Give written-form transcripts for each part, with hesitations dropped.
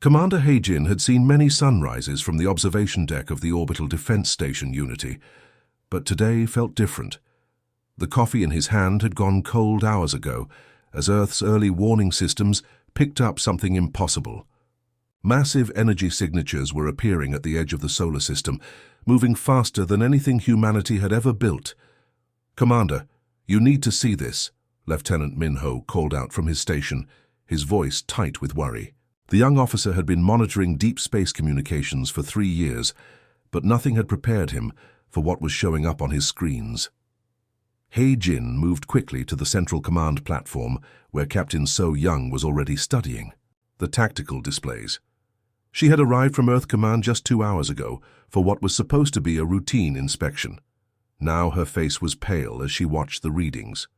Commander Heijin had seen many sunrises from the observation deck of the Orbital Defense Station Unity, but today felt different. The coffee in his hand had gone cold hours ago, as Earth's early warning systems picked up something impossible. Massive energy signatures were appearing at the edge of the solar system, moving faster than anything humanity had ever built. "Commander, you need to see this," Lieutenant Minho called out from his station, his voice tight with worry. The young officer had been monitoring deep space communications for 3 years, but nothing had prepared him for what was showing up on his screens. Heijin moved quickly to the central command platform where Captain So Young was already studying the tactical displays. She had arrived from Earth Command just 2 hours ago for what was supposed to be a routine inspection. Now her face was pale as she watched the readings.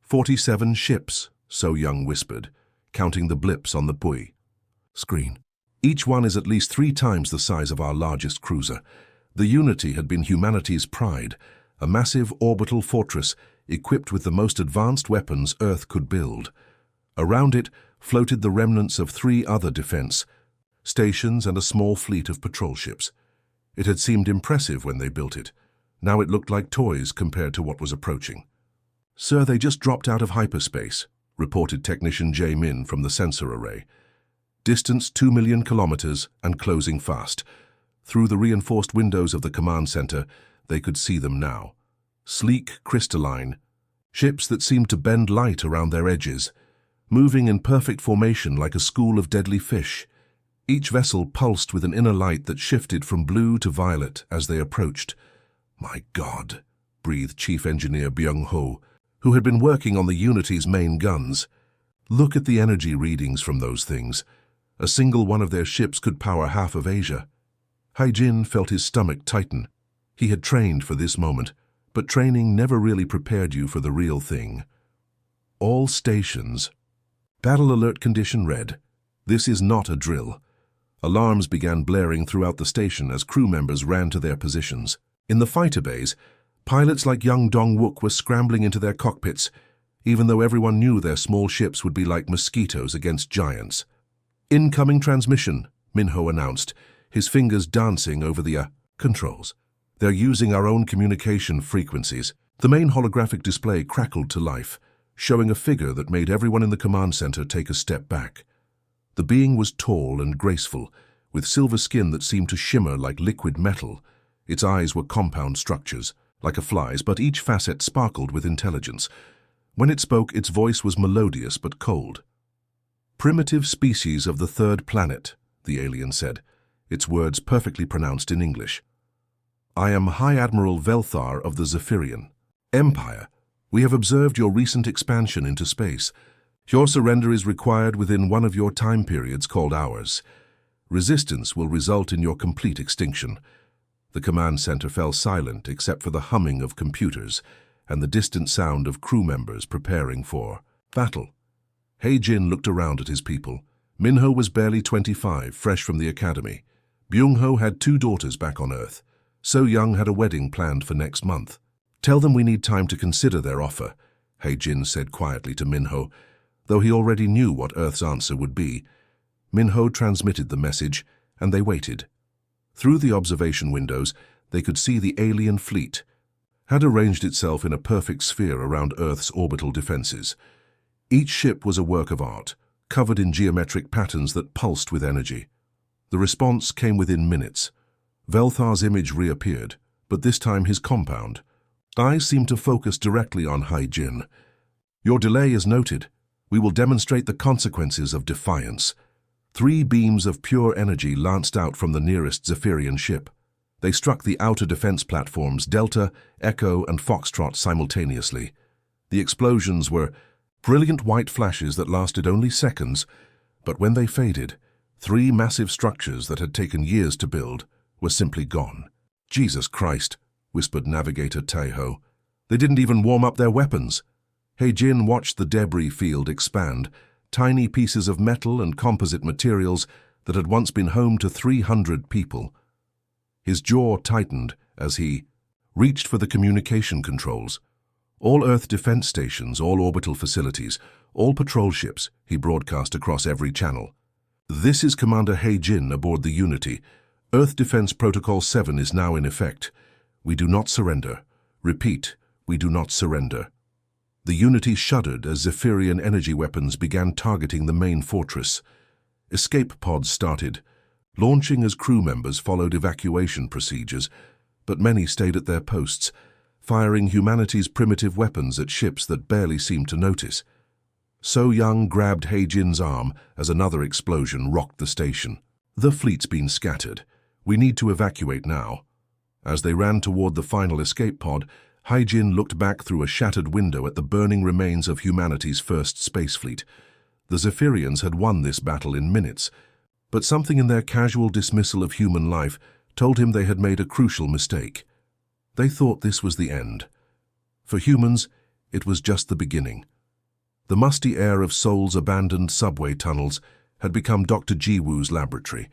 47 ships, So Young whispered, counting the blips on the buoy screen. Each one is at least 3 times the size of our largest cruiser. The Unity had been humanity's pride, a massive orbital fortress equipped with the most advanced weapons Earth could build. Around it floated the remnants of 3 other defense stations and a small fleet of patrol ships. It had seemed impressive when they built it. Now it looked like toys compared to what was approaching. "Sir, they just dropped out of hyperspace," reported Technician J. Min from the sensor array. "Distance 2 million kilometers and closing fast." Through the reinforced windows of the command center, they could see them now. Sleek, crystalline, ships that seemed to bend light around their edges, moving in perfect formation like a school of deadly fish. Each vessel pulsed with an inner light that shifted from blue to violet as they approached. "My God," breathed Chief Engineer Byung-ho, who had been working on the Unity's main guns. "Look at the energy readings from those things. A single one of their ships could power half of Asia." Heijin felt his stomach tighten. He had trained for this moment, but training never really prepared you for the real thing. All stations. Battle alert condition red. This is not a drill. Alarms began blaring throughout the station as crew members ran to their positions. In the fighter bays, pilots like young Dong-wook were scrambling into their cockpits, even though everyone knew their small ships would be like mosquitoes against giants. "Incoming transmission," Minho announced, his fingers dancing over the controls. "They're using our own communication frequencies." The main holographic display crackled to life, showing a figure that made everyone in the command center take a step back. The being was tall and graceful, with silver skin that seemed to shimmer like liquid metal. Its eyes were compound structures, like a fly's, but each facet sparkled with intelligence. When it spoke, its voice was melodious but cold. "Primitive species of the 3rd planet," the alien said, its words perfectly pronounced in English. "I am High Admiral Velthar of the Zephyrian Empire. We have observed your recent expansion into space. Your surrender is required within one of your time periods called hours. Resistance will result in your complete extinction." The command center fell silent except for the humming of computers and the distant sound of crew members preparing for battle. Heijin looked around at his people. Minho was barely 25, fresh from the academy. Byung-ho had 2 daughters back on Earth. So Young had a wedding planned for next month. "Tell them we need time to consider their offer," Heijin said quietly to Minho, though he already knew what Earth's answer would be. Minho transmitted the message, and they waited. Through the observation windows, they could see the alien fleet had arranged itself in a perfect sphere around Earth's orbital defenses. Each ship was a work of art, covered in geometric patterns that pulsed with energy. The response came within minutes. Velthar's image reappeared, but this time his compound. Eyes seemed to focus directly on Heijin. "Your delay is noted. We will demonstrate the consequences of defiance." 3 beams of pure energy lanced out from the nearest Zephyrian ship. They struck the outer defense platforms Delta, Echo, and Foxtrot simultaneously. The explosions were brilliant white flashes that lasted only seconds, but when they faded, 3 massive structures that had taken years to build were simply gone. "Jesus Christ," whispered Navigator Taeho. "They didn't even warm up their weapons." Heijin watched the debris field expand, tiny pieces of metal and composite materials that had once been home to 300 people. His jaw tightened as he reached for the communication controls. All Earth defense stations, all orbital facilities, all patrol ships, he broadcast across every channel. This is Commander He-Jin aboard the Unity. Earth Defense Protocol 7 is now in effect. We do not surrender. Repeat, we do not surrender. The Unity shuddered as Zephyrian energy weapons began targeting the main fortress. Escape pods started. Launching as crew members followed evacuation procedures, but many stayed at their posts, firing humanity's primitive weapons at ships that barely seemed to notice. So Young grabbed He-Jin's arm as another explosion rocked the station. The fleet's been scattered. We need to evacuate now. As they ran toward the final escape pod, He-Jin looked back through a shattered window at the burning remains of humanity's first space fleet. The Zephyrians had won this battle in minutes, but something in their casual dismissal of human life told him they had made a crucial mistake. They thought this was the end. For humans, it was just the beginning. The musty air of Seoul's abandoned subway tunnels had become Dr. Ji-woo's laboratory.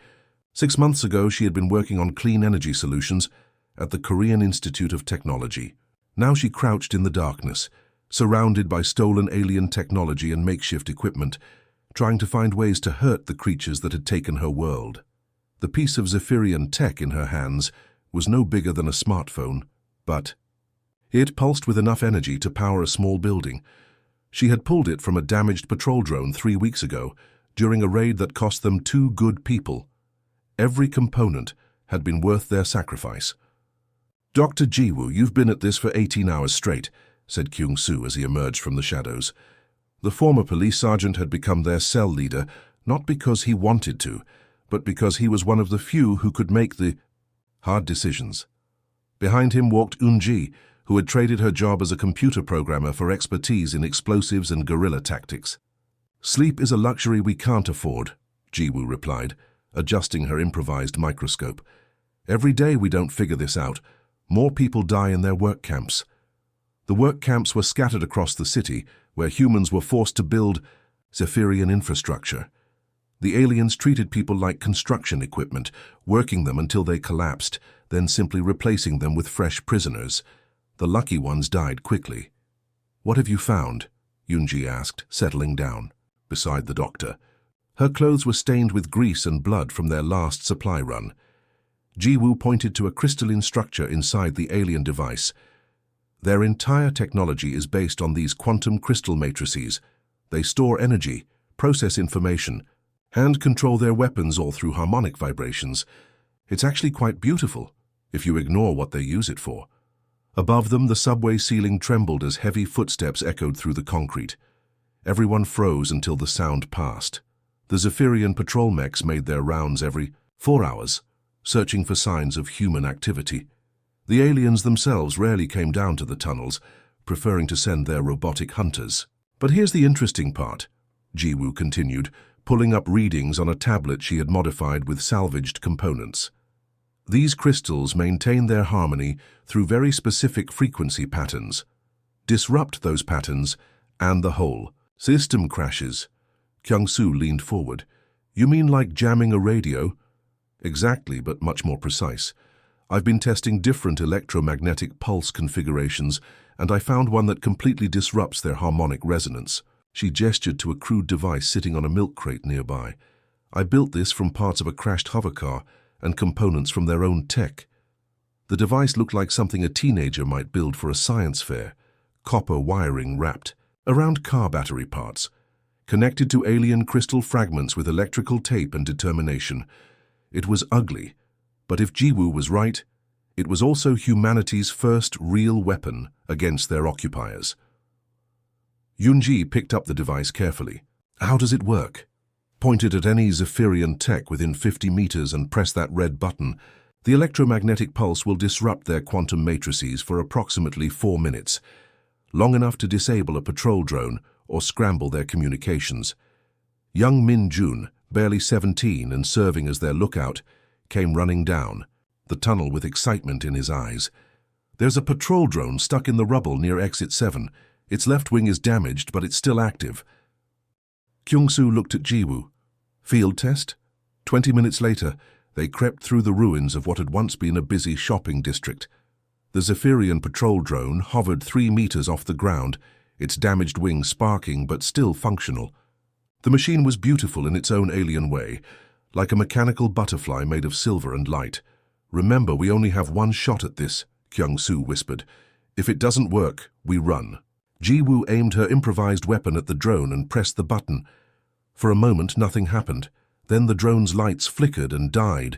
6 months ago, she had been working on clean energy solutions at the Korean Institute of Technology. Now she crouched in the darkness, surrounded by stolen alien technology and makeshift equipment, trying to find ways to hurt the creatures that had taken her world. The piece of Zephyrian tech in her hands was no bigger than a smartphone, but it pulsed with enough energy to power a small building. She had pulled it from a damaged patrol drone 3 weeks ago during a raid that cost them 2 good people. Every component had been worth their sacrifice. "Dr. Ji-woo, you've been at this for 18 hours straight," said Kyung-soo as he emerged from the shadows. The former police sergeant had become their cell leader, not because he wanted to, but because he was one of the few who could make the hard decisions. Behind him walked Eun-ji, who had traded her job as a computer programmer for expertise in explosives and guerrilla tactics. "Sleep is a luxury we can't afford," Ji-woo replied, adjusting her improvised microscope. "Every day we don't figure this out, more people die in their work camps." The work camps were scattered across the city, where humans were forced to build Zephyrian infrastructure. The aliens treated people like construction equipment, working them until they collapsed, then simply replacing them with fresh prisoners. The lucky ones died quickly. "What have you found?" Eun-ji asked, settling down beside the doctor. Her clothes were stained with grease and blood from their last supply run. Ji-woo pointed to a crystalline structure inside the alien device. "Their entire technology is based on these quantum crystal matrices. They store energy, process information, and control their weapons all through harmonic vibrations. It's actually quite beautiful, if you ignore what they use it for." Above them, the subway ceiling trembled as heavy footsteps echoed through the concrete. Everyone froze until the sound passed. The Zephyrian patrol mechs made their rounds every 4 hours, searching for signs of human activity. The aliens themselves rarely came down to the tunnels, preferring to send their robotic hunters. "But here's the interesting part," Ji-woo continued, pulling up readings on a tablet she had modified with salvaged components. "These crystals maintain their harmony through very specific frequency patterns. Disrupt those patterns, and the whole system crashes." Kyung-soo leaned forward. "You mean like jamming a radio?" "Exactly, but much more precise. I've been testing different electromagnetic pulse configurations, and I found one that completely disrupts their harmonic resonance." She gestured to a crude device sitting on a milk crate nearby. "I built this from parts of a crashed hovercar and components from their own tech." The device looked like something a teenager might build for a science fair, copper wiring wrapped around car battery parts, connected to alien crystal fragments with electrical tape and determination. It was ugly, but if Ji-woo was right, it was also humanity's first real weapon against their occupiers. Eun-ji picked up the device carefully. "How does it work?" Point it at any Zephyrian tech within 50 meters and press that red button. The electromagnetic pulse will disrupt their quantum matrices for approximately 4 minutes, long enough to disable a patrol drone or scramble their communications. Young Min-jun, barely 17 and serving as their lookout, came running down, the tunnel with excitement in his eyes. "There's a patrol drone stuck in the rubble near Exit 7. Its left wing is damaged, but it's still active." Kyung-soo looked at Ji-woo. "Field test?" 20 minutes later, they crept through the ruins of what had once been a busy shopping district. The Zephyrian patrol drone hovered 3 meters off the ground, its damaged wing sparking but still functional. The machine was beautiful in its own alien way, like a mechanical butterfly made of silver and light. "Remember, we only have one shot at this," Kyung-soo whispered. "If it doesn't work, we run." Ji-woo aimed her improvised weapon at the drone and pressed the button. For a moment, nothing happened. Then the drone's lights flickered and died.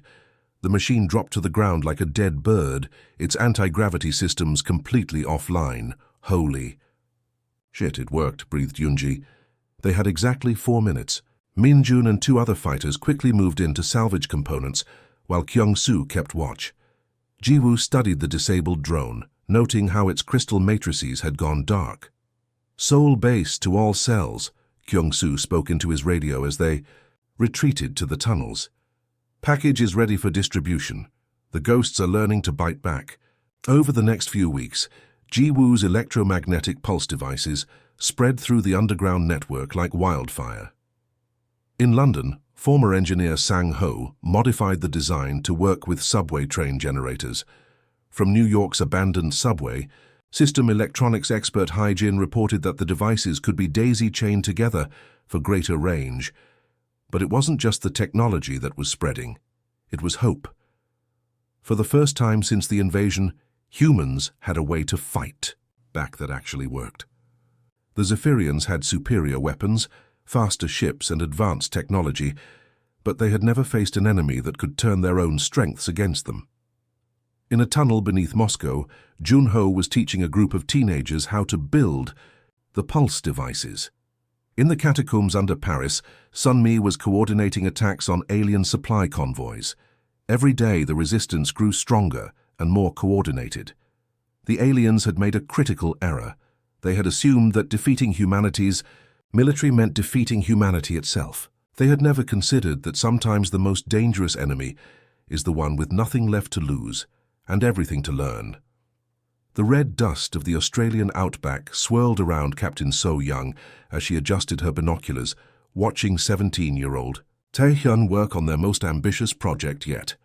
The machine dropped to the ground like a dead bird, its anti-gravity systems completely offline. Holy. "Shit, it worked," breathed Yoonji. They had exactly 4 minutes. Min-jun and 2 other fighters quickly moved in to salvage components, while Kyung-soo kept watch. Ji-woo studied the disabled drone, noting how its crystal matrices had gone dark. "Soul base to all cells," Kyung-soo spoke into his radio as they retreated to the tunnels. "Package is ready for distribution. The ghosts are learning to bite back." Over the next few weeks, Ji-woo's electromagnetic pulse devices spread through the underground network like wildfire. In London, former engineer Sang-ho modified the design to work with subway train generators. From New York's abandoned subway, system electronics expert Hai-jin reported that the devices could be daisy-chained together for greater range. But it wasn't just the technology that was spreading. It was hope. For the first time since the invasion, humans had a way to fight back that actually worked. The Zephyrians had superior weapons, faster ships and advanced technology, but they had never faced an enemy that could turn their own strengths against them. In a tunnel beneath Moscow, Junho was teaching a group of teenagers how to build the pulse devices. In the catacombs under Paris, Sunmi was coordinating attacks on alien supply convoys. Every day the resistance grew stronger and more coordinated. The aliens had made a critical error. They had assumed that defeating humanity's military meant defeating humanity itself. They had never considered that sometimes the most dangerous enemy is the one with nothing left to lose and everything to learn. The red dust of the Australian outback swirled around Captain So-young as she adjusted her binoculars, watching 17-year-old Tae-hyun work on their most ambitious project yet.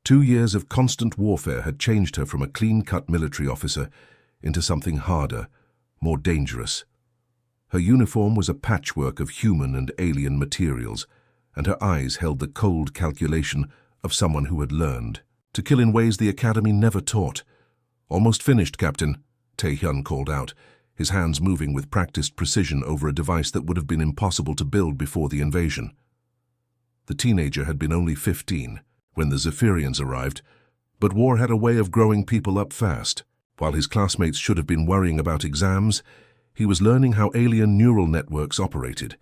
2 years of constant warfare had changed her from a clean-cut military officer into something harder, more dangerous. Her uniform was a patchwork of human and alien materials, and her eyes held the cold calculation of someone who had learned to kill in ways the Academy never taught. "Almost finished, Captain," Tae-hyun called out, his hands moving with practiced precision over a device that would have been impossible to build before the invasion. The teenager had been only 15 when the Zephyrians arrived, but war had a way of growing people up fast. While his classmates should have been worrying about exams, he was learning how alien neural networks operated.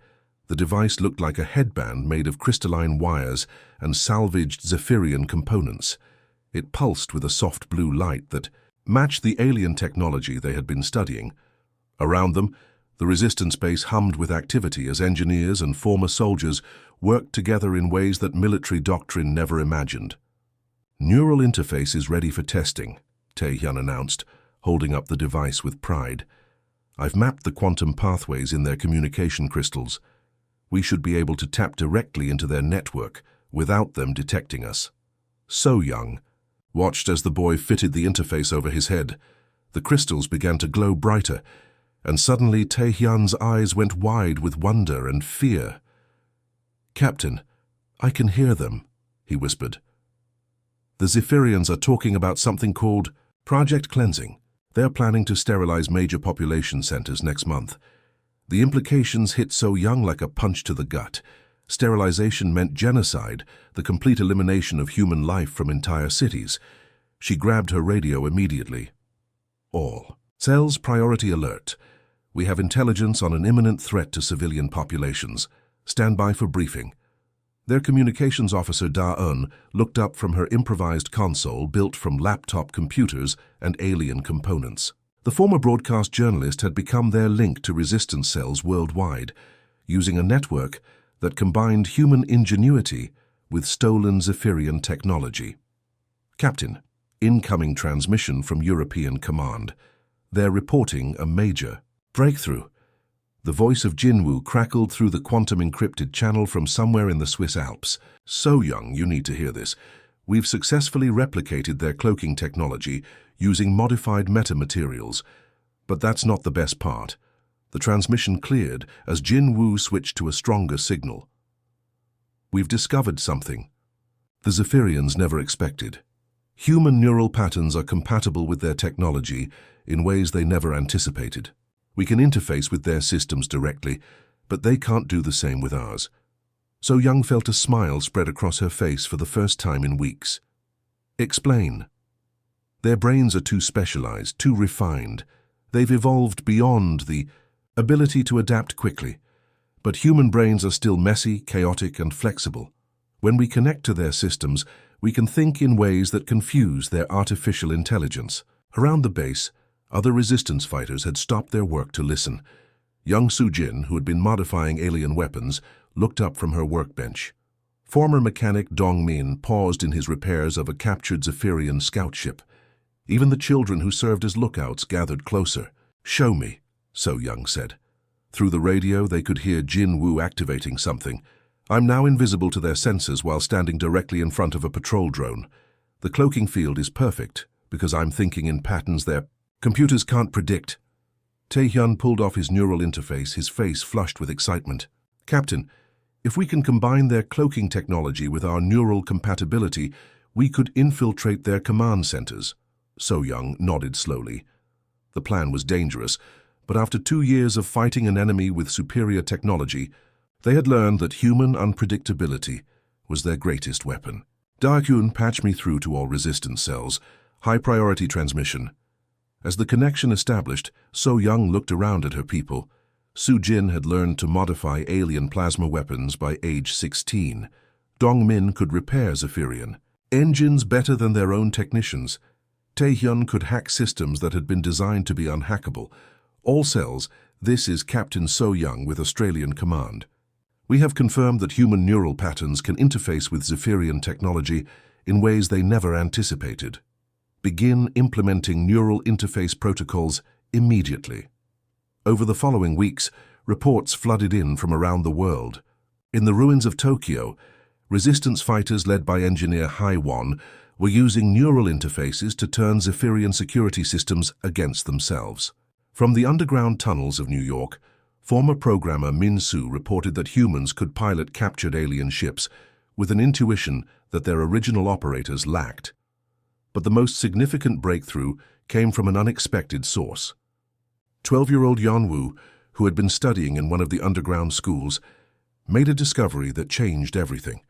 The device looked like a headband made of crystalline wires and salvaged Zephyrian components. It pulsed with a soft blue light that matched the alien technology they had been studying. Around them, the resistance base hummed with activity as engineers and former soldiers worked together in ways that military doctrine never imagined. "Neural interface is ready for testing," Tae-hyun announced, holding up the device with pride. "I've mapped the quantum pathways in their communication crystals. We should be able to tap directly into their network without them detecting us." So-young watched as the boy fitted the interface over his head. The crystals began to glow brighter, and suddenly Tae-hyun's eyes went wide with wonder and fear. "Captain, I can hear them," he whispered. "The Zephyrians are talking about something called Project Cleansing. They're planning to sterilize major population centers next month. The implications hit So-young like a punch to the gut. Sterilization meant genocide, the complete elimination of human life from entire cities. She grabbed her radio immediately. "All cells, priority alert. We have intelligence on an imminent threat to civilian populations. Stand by for briefing." Their communications officer Da-eun looked up from her improvised console built from laptop computers and alien components. The former broadcast journalist had become their link to resistance cells worldwide, using a network that combined human ingenuity with stolen Zephyrian technology. "Captain, incoming transmission from European Command. They're reporting a major breakthrough." The voice of Jinwoo crackled through the quantum-encrypted channel from somewhere in the Swiss Alps. "So-young, you need to hear this. We've successfully replicated their cloaking technology using modified metamaterials. But that's not the best part. The transmission cleared as Jin Woo switched to a stronger signal. "We've discovered something the Zephyrians never expected. Human neural patterns are compatible with their technology in ways they never anticipated. We can interface with their systems directly, but they can't do the same with ours." So Young felt a smile spread across her face for the first time in weeks. "Explain." "Their brains are too specialized, too refined. They've evolved beyond the ability to adapt quickly. But human brains are still messy, chaotic, and flexible. When we connect to their systems, we can think in ways that confuse their artificial intelligence." Around the base, other resistance fighters had stopped their work to listen. Young Soo-jin, who had been modifying alien weapons, looked up from her workbench. Former mechanic Dong-min paused in his repairs of a captured Zephyrian scout ship. Even the children who served as lookouts gathered closer. "Show me," So-young said. Through the radio, they could hear Jin Woo activating something. "I'm now invisible to their sensors while standing directly in front of a patrol drone. The cloaking field is perfect because I'm thinking in patterns their computers can't predict." Tae-hyun pulled off his neural interface, his face flushed with excitement. "Captain, if we can combine their cloaking technology with our neural compatibility, we could infiltrate their command centers." So-young nodded slowly. The plan was dangerous, but after 2 years of fighting an enemy with superior technology, they had learned that human unpredictability was their greatest weapon. "Da-kyun, patch me through to all resistance cells. High-priority transmission." As the connection established, So-young looked around at her people. Soo-jin had learned to modify alien plasma weapons by age 16. Dong-min could repair Zephyrian engines better than their own technicians. Tae-hyun could hack systems that had been designed to be unhackable. All cells, this is Captain So-young with Australian Command. "We have confirmed that human neural patterns can interface with Zephyrian technology in ways they never anticipated. Begin implementing neural interface protocols immediately." Over the following weeks, reports flooded in from around the world. In the ruins of Tokyo, resistance fighters led by engineer Hai-won were using neural interfaces to turn Zephyrian security systems against themselves. From the underground tunnels of New York, former programmer Min-soo reported that humans could pilot captured alien ships with an intuition that their original operators lacked. But the most significant breakthrough came from an unexpected source. 12-year-old Yeon-woo, who had been studying in one of the underground schools, made a discovery that changed everything.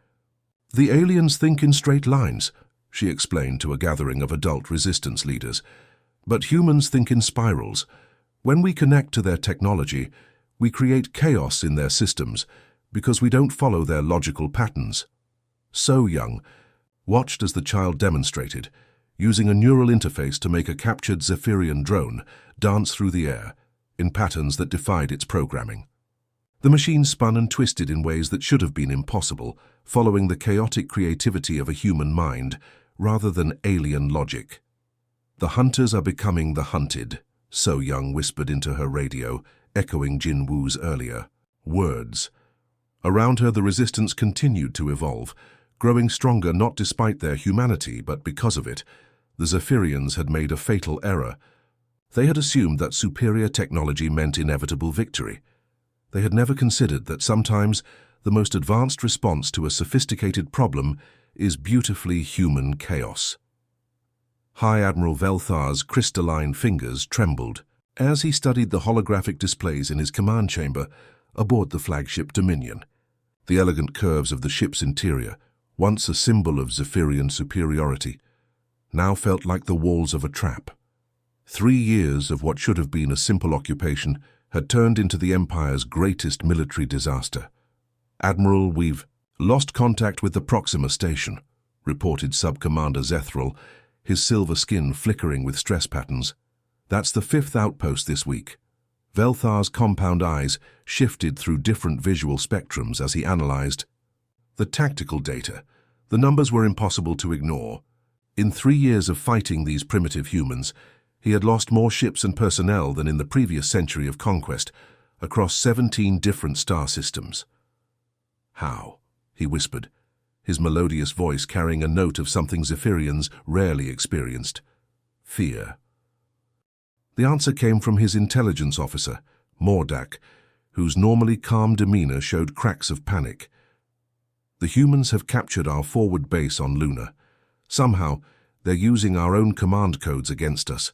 "The aliens think in straight lines," she explained to a gathering of adult resistance leaders. "But humans think in spirals. When we connect to their technology, we create chaos in their systems because we don't follow their logical patterns." So-young watched as the child demonstrated, using a neural interface to make a captured Zephyrian drone dance through the air in patterns that defied its programming. The machine spun and twisted in ways that should have been impossible, following the chaotic creativity of a human mind rather than alien logic. "The hunters are becoming the hunted," So-young whispered into her radio, echoing Jin Woo's earlier words. Around her, the resistance continued to evolve, growing stronger not despite their humanity, but because of it. The Zephyrians had made a fatal error. They had assumed that superior technology meant inevitable victory. They had never considered that sometimes the most advanced response to a sophisticated problem is beautifully human chaos. High Admiral Velthar's crystalline fingers trembled as he studied the holographic displays in his command chamber aboard the flagship Dominion. The elegant curves of the ship's interior, once a symbol of Zephyrian superiority, now felt like the walls of a trap. 3 years of what should have been a simple occupation had turned into the Empire's greatest military disaster. "Admiral, we've lost contact with the Proxima station," reported Sub-Commander Zethril, his silver skin flickering with stress patterns. "That's the 5th outpost this week." Velthar's compound eyes shifted through different visual spectrums as he analyzed the tactical data. The numbers were impossible to ignore. In 3 years of fighting these primitive humans, he had lost more ships and personnel than in the previous century of conquest, across 17 different star systems. "How?" he whispered, his melodious voice carrying a note of something Zephyrians rarely experienced: fear. The answer came from his intelligence officer, Mordak, whose normally calm demeanor showed cracks of panic. The humans have captured our forward base on Luna. Somehow, they're using our own command codes against us.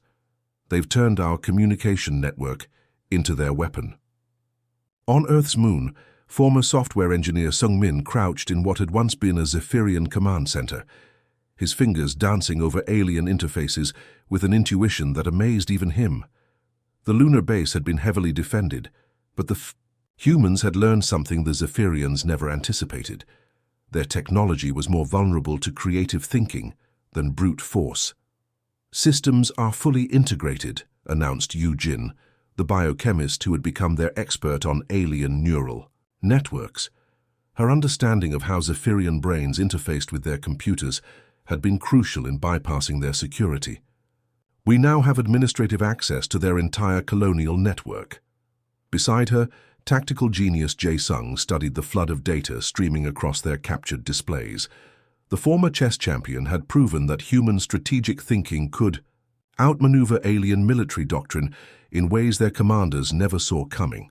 They've turned our communication network into their weapon. On Earth's moon, former software engineer Sung-min crouched in what had once been a Zephyrian command center, his fingers dancing over alien interfaces with an intuition that amazed even him. The lunar base had been heavily defended, but the humans had learned something the Zephyrians never anticipated. Their technology was more vulnerable to creative thinking than brute force. "Systems are fully integrated," announced Yu Jin, the biochemist who had become their expert on alien neural networks. Her understanding of how Zephyrian brains interfaced with their computers had been crucial in bypassing their security. "We now have administrative access to their entire colonial network." Beside her, tactical genius Jae-sung studied the flood of data streaming across their captured displays. The former chess champion had proven that human strategic thinking could outmaneuver alien military doctrine in ways their commanders never saw coming.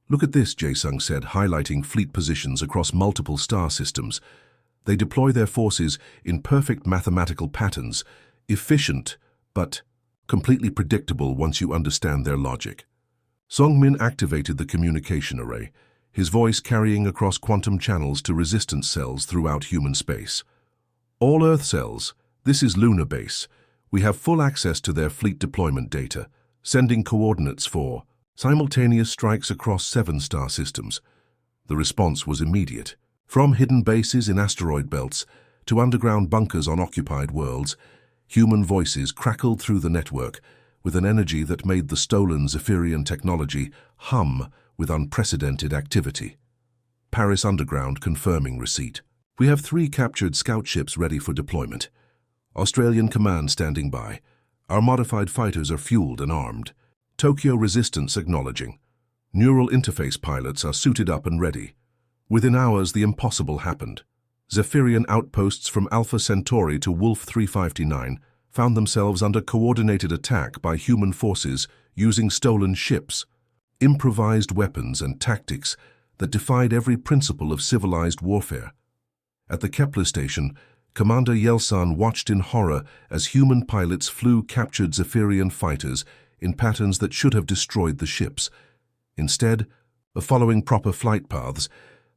"Look at this," Jae-sung said, highlighting fleet positions across multiple star systems. "They deploy their forces in perfect mathematical patterns, efficient but completely predictable once you understand their logic." Sung-min activated the communication array, his voice carrying across quantum channels to resistance cells throughout human space. "All Earth cells, this is Lunar Base. We have full access to their fleet deployment data, sending coordinates for simultaneous strikes across 7 star systems." The response was immediate. From hidden bases in asteroid belts to underground bunkers on occupied worlds, human voices crackled through the network with an energy that made the stolen Zephyrian technology hum with unprecedented activity. Paris Underground confirming receipt. "We have 3 captured scout ships ready for deployment. Australian command standing by. Our modified fighters are fueled and armed. Tokyo resistance acknowledging. Neural interface pilots are suited up and ready." Within hours, the impossible happened. Zephyrian outposts from Alpha Centauri to Wolf 359 found themselves under coordinated attack by human forces using stolen ships, improvised weapons and tactics that defied every principle of civilized warfare. At the Kepler station, Commander Yelsan watched in horror as human pilots flew captured Zephyrian fighters in patterns that should have destroyed the ships. Instead of following proper flight paths,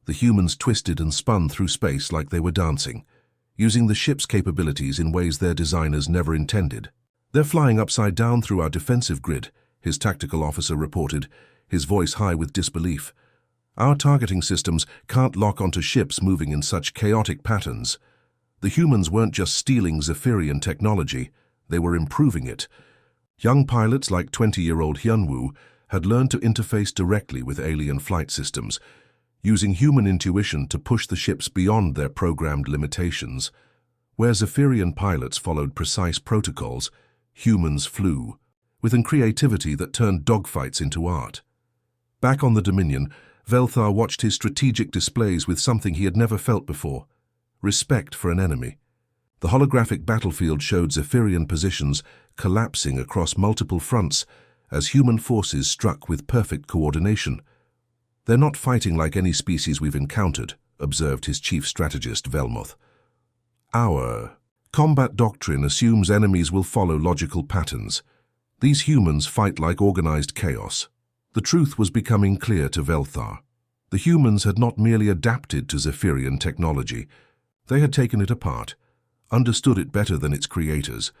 the humans twisted and spun through space like they were dancing, using the ship's capabilities in ways their designers never intended. "They're flying upside down through our defensive grid," his tactical officer reported, his voice high with disbelief. "Our targeting systems can't lock onto ships moving in such chaotic patterns." The humans weren't just stealing Zephyrian technology, they were improving it. Young pilots like 20-year-old Hyunwoo had learned to interface directly with alien flight systems, using human intuition to push the ships beyond their programmed limitations. Where Zephyrian pilots followed precise protocols, humans flew, with a creativity that turned dogfights into art. Back on the Dominion, Velthar watched his strategic displays with something he had never felt before: respect for an enemy. The holographic battlefield showed Zephyrian positions collapsing across multiple fronts as human forces struck with perfect coordination. "They're not fighting like any species we've encountered," observed his chief strategist Velmoth. "Our combat doctrine assumes enemies will follow logical patterns. These humans fight like organized chaos." The truth was becoming clear to Velthar. The humans had not merely adapted to Zephyrian technology, they had taken it apart, understood it better than its creators,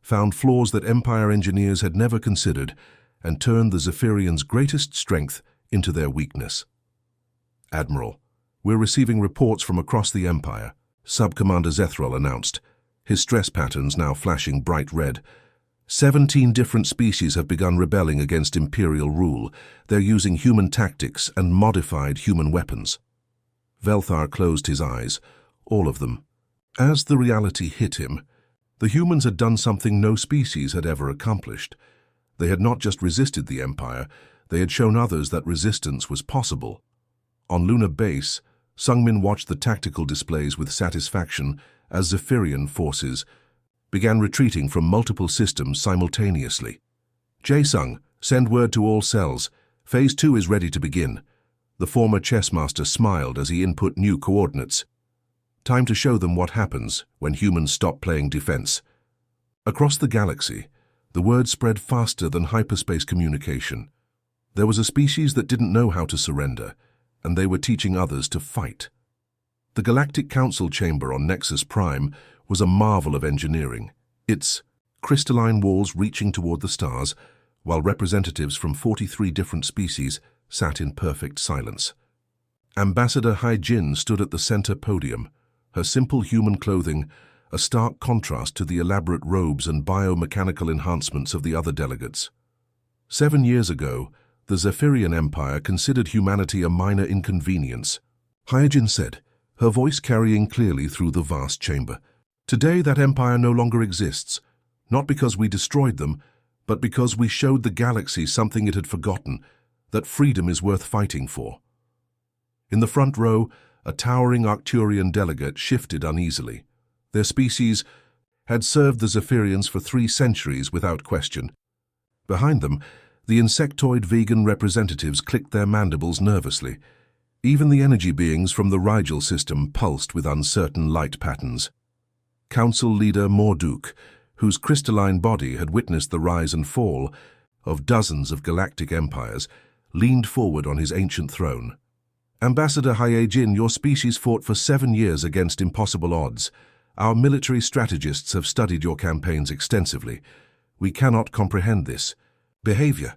found flaws that Empire engineers had never considered, and turned the Zephyrians' greatest strength into their weakness. "Admiral, we're receiving reports from across the Empire," Sub-Commander Zethral announced, his stress patterns now flashing bright red. 17 different species have begun rebelling against Imperial rule. They're using human tactics and modified human weapons. Velthar closed his eyes, all of them. As the reality hit him, the humans had done something no species had ever accomplished. They had not just resisted the Empire, they had shown others that resistance was possible. On Lunar Base, Sung-min watched the tactical displays with satisfaction as Zephyrian forces began retreating from multiple systems simultaneously. "Jae-sung, send word to all cells. Phase 2 is ready to begin. The former chessmaster smiled as he input new coordinates. Time to show them what happens when humans stop playing defense. Across the galaxy, the word spread faster than hyperspace communication. There was a species that didn't know how to surrender, and they were teaching others to fight. The Galactic Council chamber on Nexus Prime was a marvel of engineering, its crystalline walls reaching toward the stars, while representatives from 43 different species sat in perfect silence. Ambassador Hai-Jin stood at the center podium, her simple human clothing a stark contrast to the elaborate robes and biomechanical enhancements of the other delegates. 7 years ago, the Zephyrian Empire considered humanity a minor inconvenience. Hai-Jin said, her voice carrying clearly through the vast chamber. Today that empire no longer exists, not because we destroyed them, but because we showed the galaxy something it had forgotten, that freedom is worth fighting for. In the front row, a towering Arcturian delegate shifted uneasily. Their species had served the Zephyrians for 3 centuries without question. Behind them, the insectoid vegan representatives clicked their mandibles nervously. Even the energy beings from the Rigel system pulsed with uncertain light patterns. Council leader Morduk, whose crystalline body had witnessed the rise and fall of dozens of galactic empires, leaned forward on his ancient throne. Ambassador Hai-Jin, your species fought for 7 years against impossible odds. Our military strategists have studied your campaigns extensively. We cannot comprehend this behavior.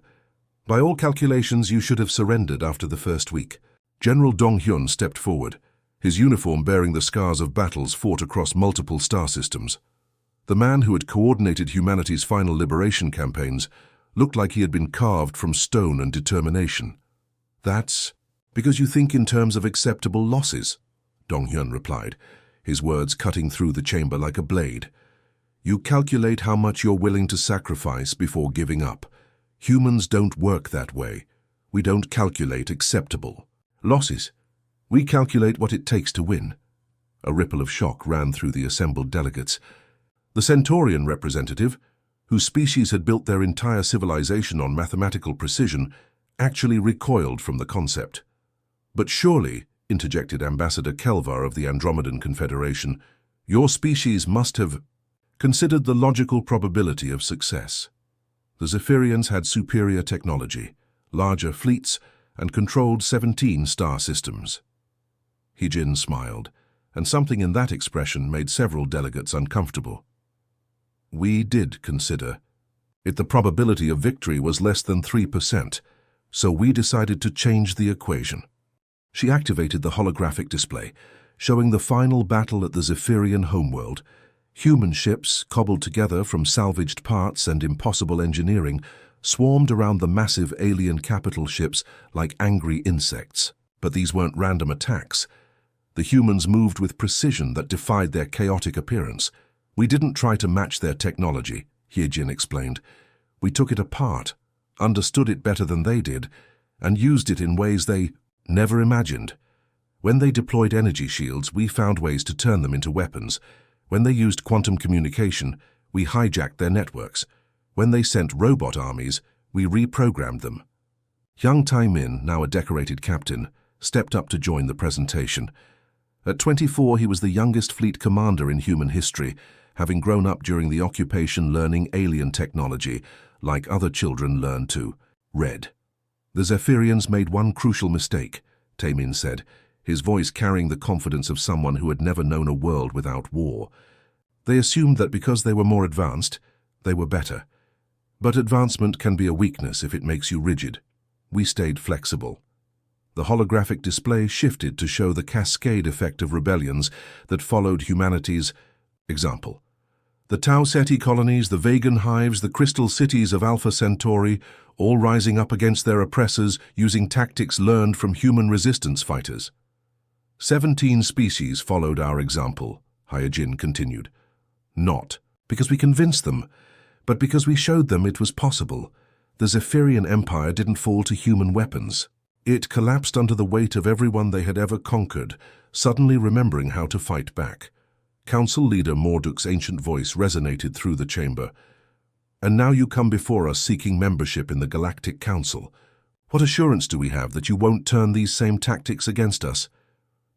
By all calculations, you should have surrendered after the first week. General Dong-hyun stepped forward, his uniform bearing the scars of battles fought across multiple star systems. The man who had coordinated humanity's final liberation campaigns looked like he had been carved from stone and determination. That's because you think in terms of acceptable losses, Dong-hyun replied, his words cutting through the chamber like a blade. You calculate how much you're willing to sacrifice before giving up. Humans don't work that way. We don't calculate acceptable losses. We calculate what it takes to win. A ripple of shock ran through the assembled delegates. The Centaurian representative, whose species had built their entire civilization on mathematical precision, actually recoiled from the concept. But surely, interjected Ambassador Kelvar of the Andromedan Confederation, your species must have considered the logical probability of success. The Zephyrians had superior technology, larger fleets, and controlled 17 star systems. Hai-Jin smiled, and something in that expression made several delegates uncomfortable. We did consider it. The probability of victory was less than 3%, so we decided to change the equation. She activated the holographic display, showing the final battle at the Zephyrian homeworld. Human ships, cobbled together from salvaged parts and impossible engineering, swarmed around the massive alien capital ships like angry insects. But these weren't random attacks. The humans moved with precision that defied their chaotic appearance. We didn't try to match their technology, Hai-Jin explained. We took it apart, understood it better than they did, and used it in ways they never imagined. When they deployed energy shields, we found ways to turn them into weapons. When they used quantum communication, we hijacked their networks. When they sent robot armies, we reprogrammed them. Young Tai-min, now a decorated captain, stepped up to join the presentation. At 24, he was the youngest fleet commander in human history, having grown up during the occupation learning alien technology, like other children learn to read. The Zephyrians made one crucial mistake, Tai-min said, his voice carrying the confidence of someone who had never known a world without war. They assumed that because they were more advanced, they were better. But advancement can be a weakness if it makes you rigid. We stayed flexible. The holographic display shifted to show the cascade effect of rebellions that followed humanity's example. The Tau Ceti colonies, the Vegan hives, the crystal cities of Alpha Centauri, all rising up against their oppressors using tactics learned from human resistance fighters. 17 species followed our example, Hai-Jin continued. Not because we convinced them, but because we showed them it was possible. The Zephyrian Empire didn't fall to human weapons. It collapsed under the weight of everyone they had ever conquered, suddenly remembering how to fight back. Council leader Morduk's ancient voice resonated through the chamber. And now you come before us seeking membership in the Galactic Council. What assurance do we have that you won't turn these same tactics against us?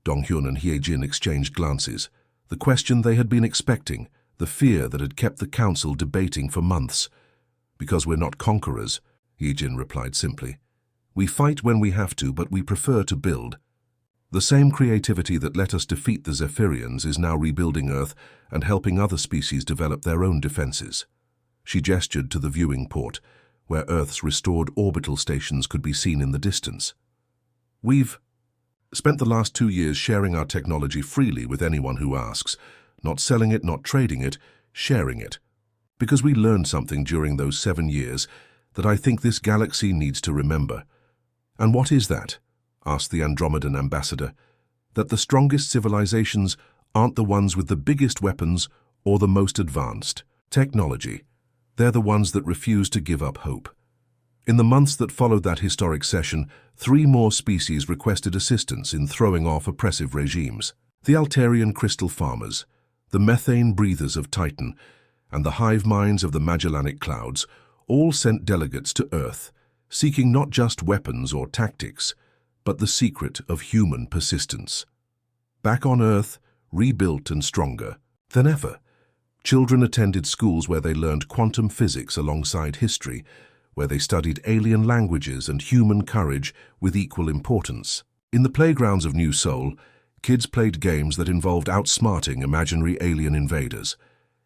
Donghyun and Hyejin exchanged glances. The question they had been expecting, the fear that had kept the council debating for months. Because we're not conquerors, Hyejin replied simply. We fight when we have to, but we prefer to build. The same creativity that let us defeat the Zephyrians is now rebuilding Earth and helping other species develop their own defenses. She gestured to the viewing port, where Earth's restored orbital stations could be seen in the distance. We've spent the last 2 years sharing our technology freely with anyone who asks, not selling it, not trading it, sharing it. Because we learned something during those 7 years that I think this galaxy needs to remember. And what is that? Asked the Andromedan ambassador. That the strongest civilizations aren't the ones with the biggest weapons or the most advanced technology. They're the ones that refuse to give up hope. In the months that followed that historic session, 3 more species requested assistance in throwing off oppressive regimes. The Altarian crystal farmers, the methane breathers of Titan, and the hive minds of the Magellanic clouds all sent delegates to Earth, seeking not just weapons or tactics, but the secret of human persistence. Back on Earth, rebuilt and stronger than ever, children attended schools where they learned quantum physics alongside history, where they studied alien languages and human courage with equal importance. In the playgrounds of New Seoul, kids played games that involved outsmarting imaginary alien invaders.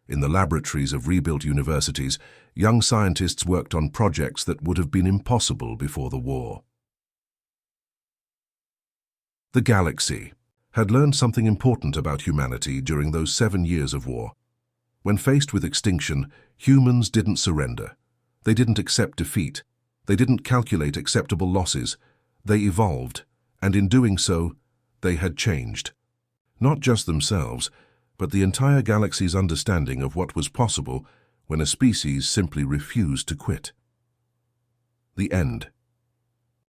In the laboratories of rebuilt universities, young scientists worked on projects that would have been impossible before the war. The galaxy had learned something important about humanity during those 7 years of war. When faced with extinction, humans didn't surrender. They didn't accept defeat. They didn't calculate acceptable losses. They evolved, and in doing so, they had changed. Not just themselves, but the entire galaxy's understanding of what was possible when a species simply refused to quit. The end.